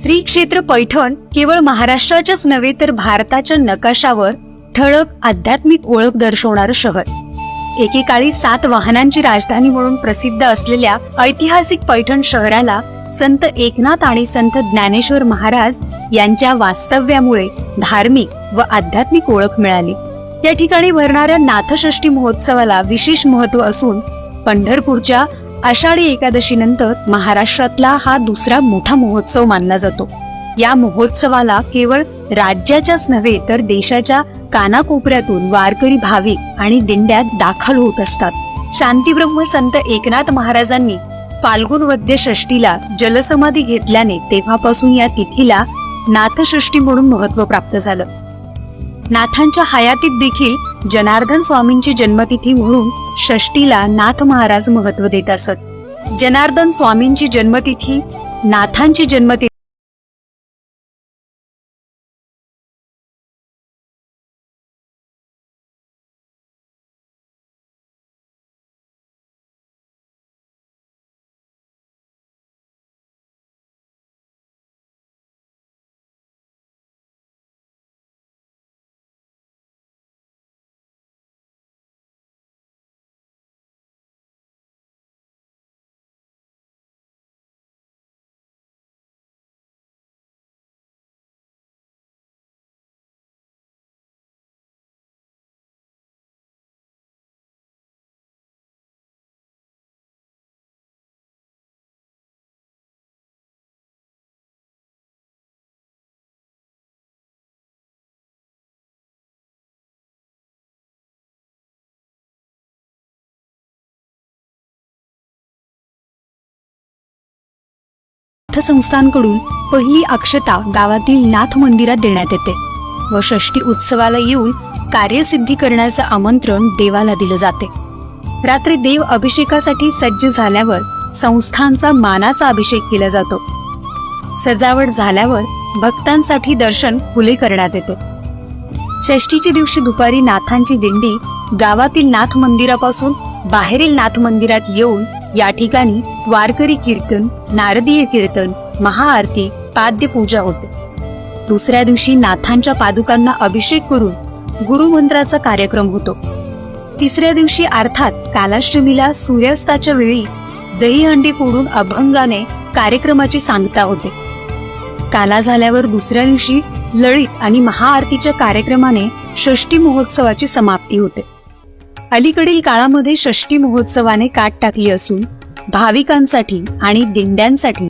श्री क्षेत्र पैठण केवळ महाराष्ट्राच्याच नव्हे तर भारताच्या नकाशावर ठळक आध्यात्मिक ओळख दर्शवणारं शहर. एकेकाळी 7 वाहनांची राजधानी म्हणून प्रसिद्ध असलेल्या ऐतिहासिक पैठण शहराला संत एकनाथ आणि संत ज्ञानेश्वर महाराज यांच्या वास्तव्यामुळे धार्मिक व आध्यात्मिक ओळख मिळाली. या ठिकाणी भरणाऱ्या नाथषष्ठी महोत्सवाला विशेष महत्त्व असून पंढरपूरच्या आषाढी एकादशीनंतर महाराष्ट्रातला हा दुसरा मोठा महोत्सव मानला जातो. या महोत्सवाला केवळ राज्याच्याच नव्हे तर देशाच्या कानाकोपऱ्यातून वारकरी भाविक आणि दिंड्यात दाखल होत असतात. शांतीब्रह्म संत एकनाथ महाराजांनी फाल्गुन वद्य षष्टीला जलसमाधी घेतल्याने तेव्हापासून या तिथीला नाथषष्ठी म्हणून महत्त्व प्राप्त झालं. नाथांच्या हयातीत देखील जनार्दन स्वामींची जन्मतिथी म्हणून षष्टीला नाथ महाराज महत्त्व देत असत. जनार्दन स्वामींची जन्मतिथी, नाथांची जन्मतिथी संस्थांकडून पहिली अक्षता गावातील नाथ मंदिरात देण्यात येते व षष्ठी उत्सवाला येऊन कार्यसिद्धी करण्याचं आमंत्रण देवाला दिलं जाते. रात्री देव अभिषेकासाठी सज्ज झाल्यावर संस्थांचा मानाचा अभिषेक केला जातो. सजावट झाल्यावर भक्तांसाठी दर्शन खुले करण्यात येते. षष्ठीच्या दिवशी दुपारी नाथांची दिंडी गावातील नाथ मंदिरापासून बाहेरील नाथ मंदिरात येऊन या ठिकाणी वारकरी कीर्तन, नारदीय कीर्तन, महाआरती, पाद्यपूजा होते. दुसऱ्या दिवशी नाथांच्या पादुकांना अभिषेक करून गुरुमंत्राचा कार्यक्रम होतो. तिसऱ्या दिवशी अर्थात कालाष्टमीला सूर्यास्ताच्या वेळी दहीहंडी फोडून अभंगाने कार्यक्रमाची सांगता होते. काला झाल्यावर दुसऱ्या दिवशी लळित आणि महाआरतीच्या कार्यक्रमाने षष्ठी महोत्सवाची समाप्ती होते. अलीकडील काळामध्ये षष्ठी महोत्सवाने काट टाकली असून भाविकांसाठी आणि दिंड्यांसाठी